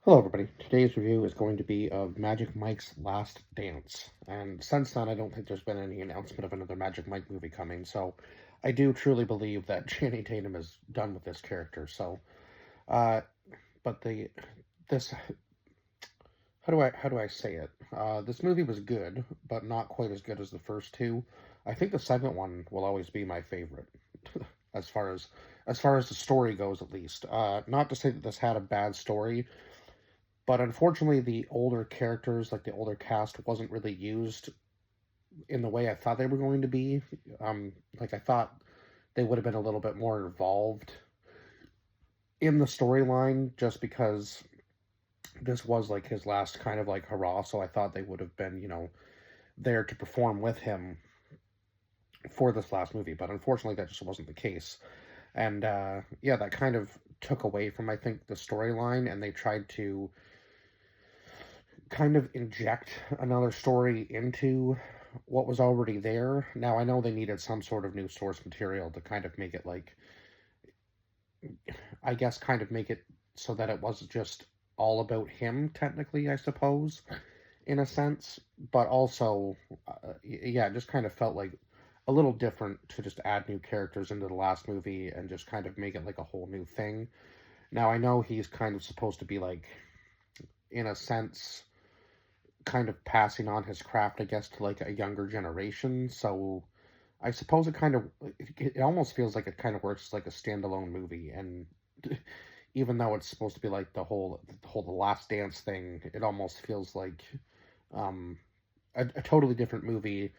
Hello, everybody. Today's review is going to be of Magic Mike's Last Dance. And since then, I don't think there's been any announcement of another Magic Mike movie coming. So I do truly believe that Channing Tatum is done with this character. Uh, but this, how do I say it? This movie was good, but not quite as good as the first two. I think the second one will always be my favorite, as far as the story goes, at least. Not to say that this had a bad story, but unfortunately, the older characters, like the older cast, wasn't really used in the way I thought they were going to be. I thought they would have been a little bit more involved in the storyline, just because this was like his last kind of like hurrah. So I thought they would have been, there to perform with him for this last movie. But unfortunately, that just wasn't the case. And yeah, that kind of took away from, I think, the storyline, and they tried to kind of inject another story into what was already there. Now, I know they needed some sort of new source material to kind of make it like, I guess, kind of make it so that it wasn't just all about him, technically, I suppose, in a sense. But also, yeah, it just kind of felt like a little different to just add new characters into the last movie and just kind of make it like a whole new thing. Now, I know he's kind of supposed to be like, in a sense, kind of passing on his craft, I guess, to like a younger generation. So I suppose it almost feels like it kind of works like a standalone movie. And even though it's supposed to be like the Last Dance thing, it almost feels like um, a totally different movie,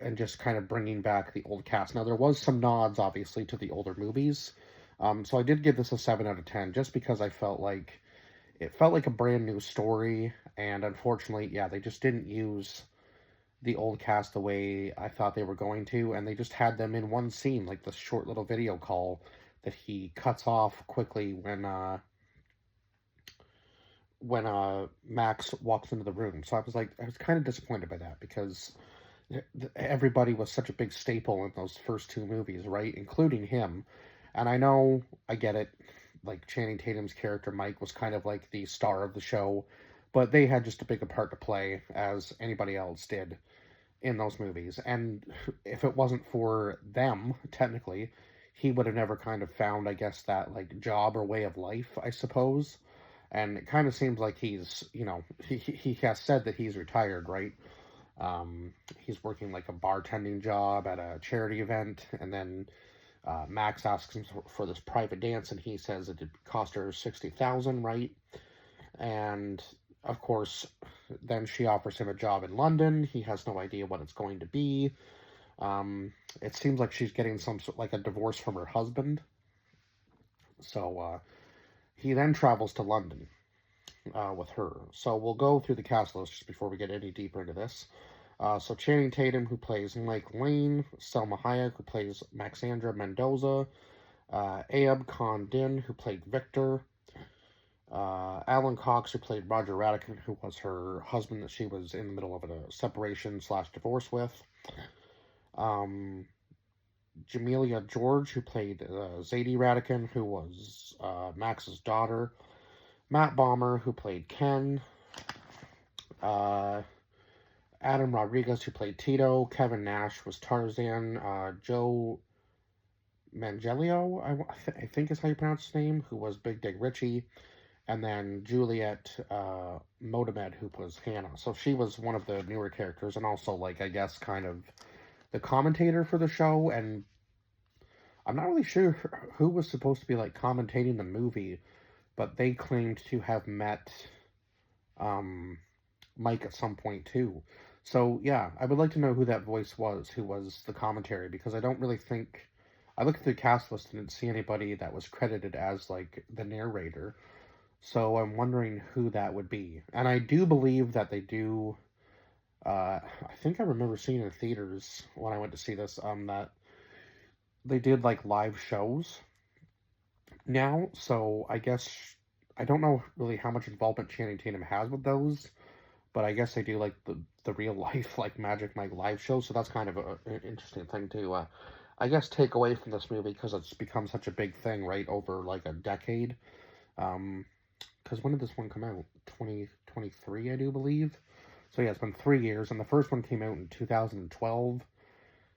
and just kind of bringing back the old cast. Now there was some nods, obviously, to the older movies. So I did give this a 7 out of 10, just because I felt like it felt like a brand new story, and unfortunately, yeah, they just didn't use the old cast the way I thought they were going to, and they just had them in one scene, like this short little video call that he cuts off quickly when Max walks into the room. So I was kind of disappointed by that, because everybody was such a big staple in those first two movies, right, including him. And I know, I get it, like Channing Tatum's character Mike was kind of like the star of the show, but they had just a bigger part to play as anybody else did in those movies. And if it wasn't for them, technically, he would have never kind of found, I guess, that like job or way of life, I suppose. And it kind of seems like he has said that he's retired, right? He's working like a bartending job at a charity event, and then Max asks him for this private dance, and he says it cost her 60,000, right? And of course, then she offers him a job in London. He has no idea what it's going to be. It seems like she's getting some sort like a divorce from her husband. So he then travels to London with her. So we'll go through the cast list just before we get any deeper into this. So Channing Tatum, who plays Mike Lane, Selma Hayek, who plays Maxandra Mendoza, Ayub Khan Din, who played Victor, Alan Cox, who played Roger Radican, who was her husband that she was in the middle of a separation slash divorce with, um, Jamelia George, who played Zadie Radican, who was Max's daughter, Matt Bomber, who played Ken, uh, Adam Rodriguez, who played Tito, Kevin Nash was Tarzan, Joe Mangelio, I think is how you pronounce his name, who was Big Dick Richie, and then Juliet Modamed, who was Hannah. So she was one of the newer characters, and also, like, I guess, kind of the commentator for the show. And I'm not really sure who was supposed to be, like, commentating the movie, but they claimed to have met Mike at some point, too. So, yeah, I would like to know who that voice was, who was the commentary, because I don't really think... I looked at the cast list and didn't see anybody that was credited as, like, the narrator. So I'm wondering who that would be. And I do believe that they do... I think I remember seeing in theaters when I went to see this, that they did, like, live shows now. So I guess... I don't know really how much involvement Channing Tatum has with those, but I guess they do like the real life like Magic Mike live show. So that's kind of an interesting thing to I guess take away from this movie, because it's become such a big thing, right, over like a decade. Because because when did this one come out? 2023, I do believe. So yeah, it's been 3 years, and the first one came out in 2012,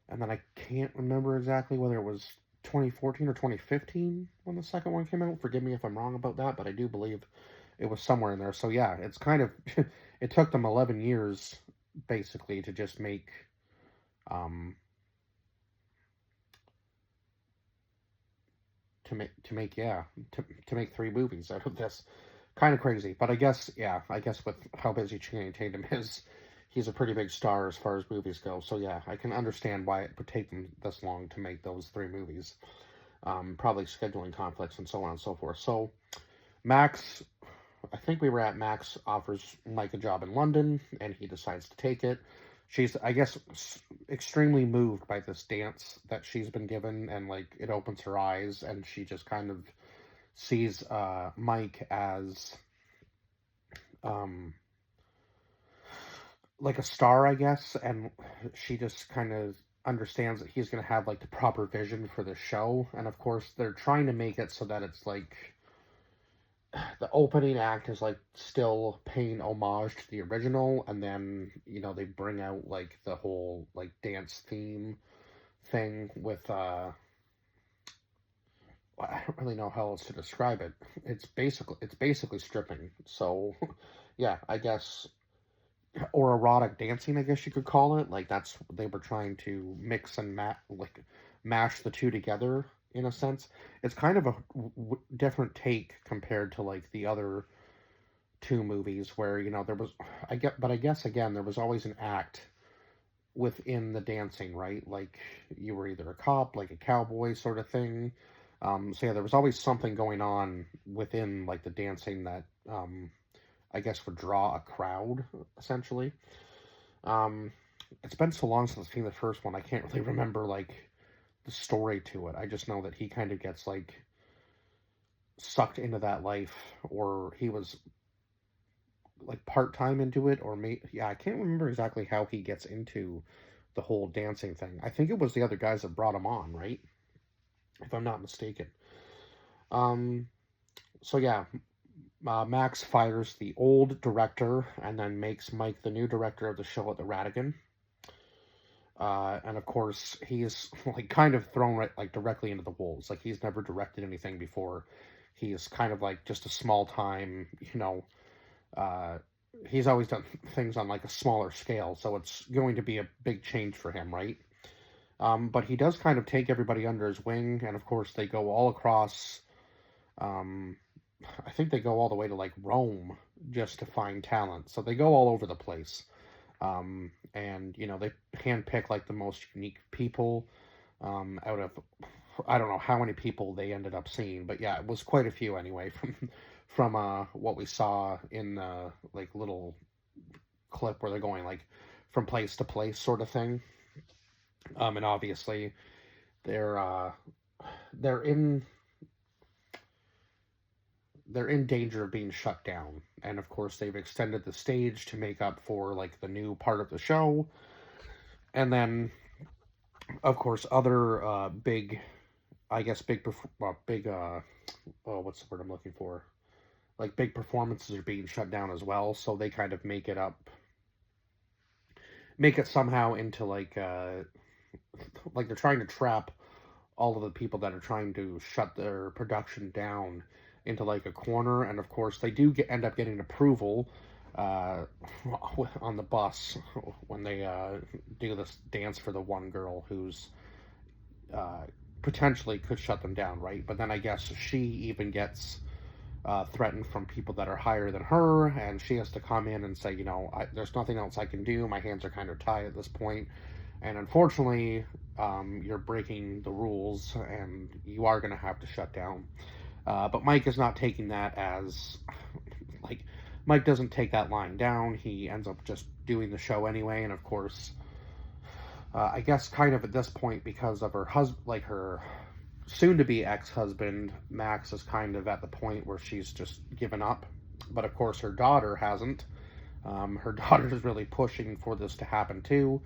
and then I can't remember exactly whether it was 2014 or 2015 when the second one came out. Forgive me if I'm wrong about that, but I do believe it was somewhere in there. So yeah, it's kind of it took them 11 years basically to just make um to make 3 movies out of this. Kind of crazy, but I guess with how busy Channing Tatum is, he's a pretty big star as far as movies go. So yeah, I can understand why it would take them this long to make those 3 movies. Probably scheduling conflicts and so on and so forth. So Max, I think we were at Max offers Mike a job in London, and he decides to take it. She's, I guess, extremely moved by this dance that she's been given, and like it opens her eyes, and she just kind of sees Mike as um, like a star, I guess, and she just kind of understands that he's going to have like the proper vision for the show. And of course, they're trying to make it so that it's like the opening act is like still paying homage to the original, and then they bring out like the whole like dance theme thing with I don't really know how else to describe it. It's basically stripping. So yeah, I guess, or erotic dancing, I guess you could call it. Like that's they were trying to mix and mash the two together in a sense. It's kind of a different take compared to like the other 2 movies where there was I guess again there was always an act within the dancing, right? Like you were either a cop, like a cowboy sort of thing. So yeah, there was always something going on within like the dancing that I guess would draw a crowd essentially. Um, it's been so long since I've seen the first one, I can't really remember like the story to it. I just know that he kind of gets like sucked into that life, or he was like part time into it, or yeah, I can't remember exactly how he gets into the whole dancing thing. I think it was the other guys that brought him on, right? If I'm not mistaken. Um, so yeah, Max fires the old director and then makes Mike the new director of the show at the Radigan. And of course, he's like kind of thrown right like directly into the wolves. Like he's never directed anything before. He's kind of like just a small time, uh, he's always done things on like a smaller scale, so it's going to be a big change for him, right? But he does kind of take everybody under his wing, and of course they go all across. Um, I think they go all the way to like Rome just to find talent. So they go all over the place, and they handpick like the most unique people out of I don't know how many people they ended up seeing, but yeah, it was quite a few anyway from what we saw in the like little clip where they're going like from place to place sort of thing. And obviously they're uh, they're in they're in danger of being shut down, and of course they've extended the stage to make up for like the new part of the show, and then of course other big I guess big oh, what's the word I'm looking for? Like big performances are being shut down as well, so they kind of make it somehow into like they're trying to trap all of the people that are trying to shut their production down into like a corner, and of course they do end up getting approval uh, on the bus when they do this dance for the one girl who's uh, potentially could shut them down, right? But then I guess she even gets threatened from people that are higher than her, and she has to come in and say, there's nothing else I can do. My hands are kind of tied at this point, and unfortunately, you're breaking the rules, and you are going to have to shut down. But Mike is not taking that as like Mike doesn't take that line down. He ends up just doing the show anyway, and of course, I guess kind of at this point because of her husband, like her soon-to-be ex-husband, Max is kind of at the point where she's just given up. But of course, her daughter hasn't. Her daughter is really pushing for this to happen too,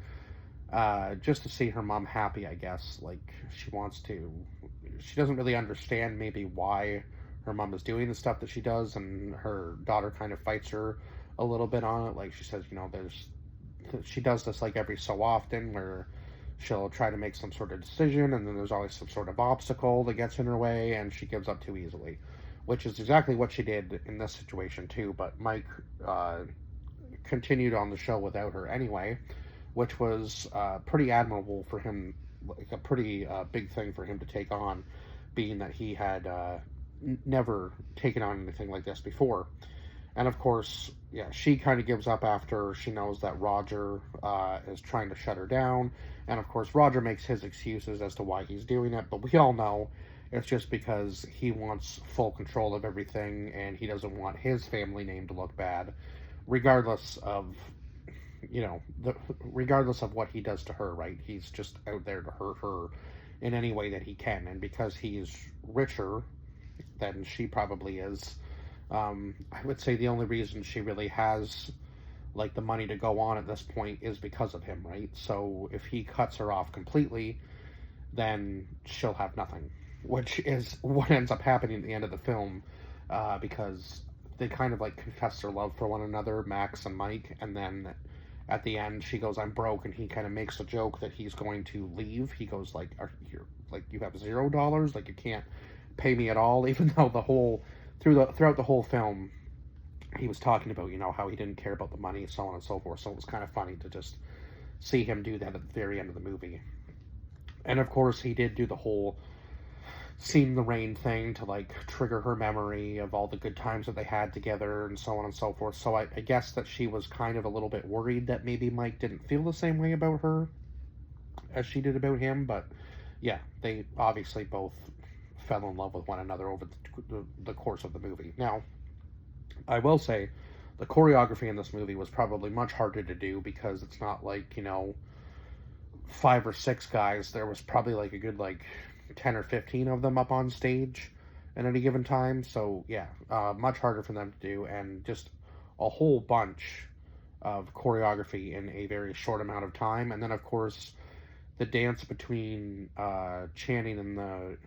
just to see her mom happy, I guess. Like she wants to. She doesn't really understand maybe why her mom is doing the stuff that she does, and her daughter kind of fights her a little bit on it. Like she says, she does this like every so often where she'll try to make some sort of decision, and then there's always some sort of obstacle that gets in her way, and she gives up too easily, which is exactly what she did in this situation too. But Mike continued on the show without her anyway, which was pretty admirable for him, like a pretty big thing for him to take on, being that he had never taken on anything like this before. And of course, yeah, she kind of gives up after she knows that Roger is trying to shut her down. And of course, Roger makes his excuses as to why he's doing it, but we all know it's just because he wants full control of everything and he doesn't want his family name to look bad, regardless of regardless of what he does to her, right? He's just out there to hurt her in any way that he can, and because he's richer than she probably is, I would say the only reason she really has like the money to go on at this point is because of him, right? So if he cuts her off completely, then she'll have nothing, which is what ends up happening at the end of the film, because they kind of like confess their love for one another, Max and Mike, and then at the end she goes, "I'm broke," and he kind of makes a joke that he's going to leave. He goes like, "Are you like you have $0? Like you can't pay me at all?" Even though throughout the whole film he was talking about how he didn't care about the money, so on and so forth. So it was kind of funny to just see him do that at the very end of the movie. And of course he did do the whole seeing the rain thing to like trigger her memory of all the good times that they had together and so on and so forth. So I guess that she was kind of a little bit worried that maybe Mike didn't feel the same way about her as she did about him. But yeah, they obviously both fell in love with one another over the course of the movie. Now, I will say the choreography in this movie was probably much harder to do because it's not like, 5 or 6 guys. There was probably like a good like 10 or 15 of them up on stage at any given time. So yeah, much harder for them to do, and just a whole bunch of choreography in a very short amount of time. And then of course the dance between Channing and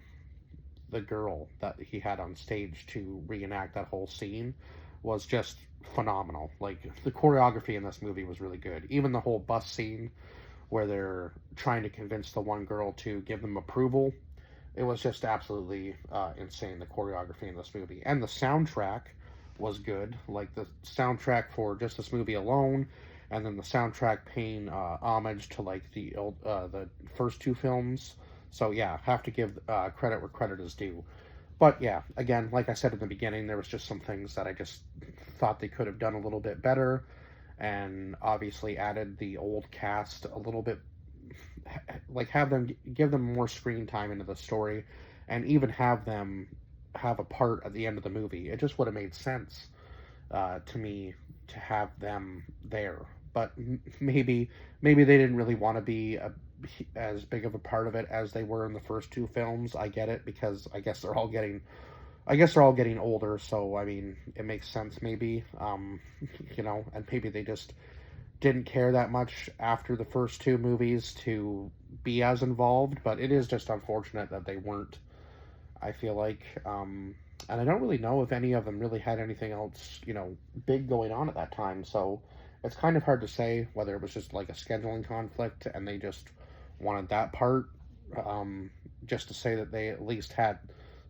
the girl that he had on stage to reenact that whole scene was just phenomenal. Like the choreography in this movie was really good. Even the whole bus scene where they're trying to convince the one girl to give them approval, it was just absolutely insane, the choreography in this movie. And the soundtrack was good. Like the soundtrack for just this movie alone, and then the soundtrack paying homage to like the first 2 films. So yeah, have to give credit where credit is due. But yeah, again, like I said in the beginning, there was just some things that I just thought they could have done a little bit better, and obviously added the old cast a little bit, like give them more screen time into the story, and even have them have a part at the end of the movie. It just would have made sense to me to have them there. But maybe they didn't really want to be as big of a part of it as they were in the first 2 films. I get it, because I guess they're all getting older, so I mean, it makes sense maybe. And maybe they just didn't care that much after the first 2 movies to be as involved, but it is just unfortunate that they weren't, I feel like. And I don't really know if any of them really had anything else, big going on at that time, so it's kind of hard to say whether it was just like a scheduling conflict and they just wanted that part, just to say that they at least had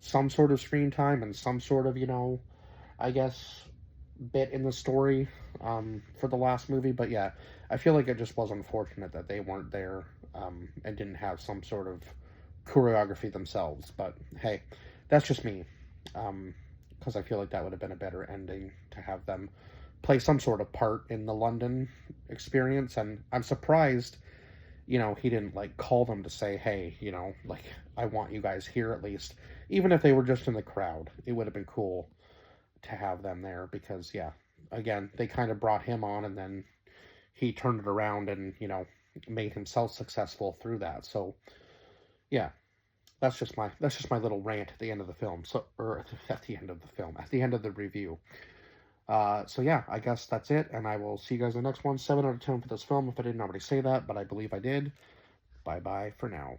some sort of screen time and some sort of, I guess, bit in the story for the last movie. But yeah, I feel like it just was unfortunate that they weren't there, and didn't have some sort of choreography themselves. But hey, that's just me, because I feel like that would have been a better ending to have them play some sort of part in the London experience. And I'm surprised, he didn't like call them to say, hey, like, I want you guys here at least. Even if they were just in the crowd, it would have been cool to have them there, because yeah, again, they kind of brought him on and then he turned it around and, made himself successful through that. So yeah, that's just my little rant at the end of the film. So, or at the end of the film, at the end of the review. So yeah, I guess that's it, and I will see you guys in the next one. 7 out of 10 for this film, if I didn't already say that, but I believe I did. Bye bye for now.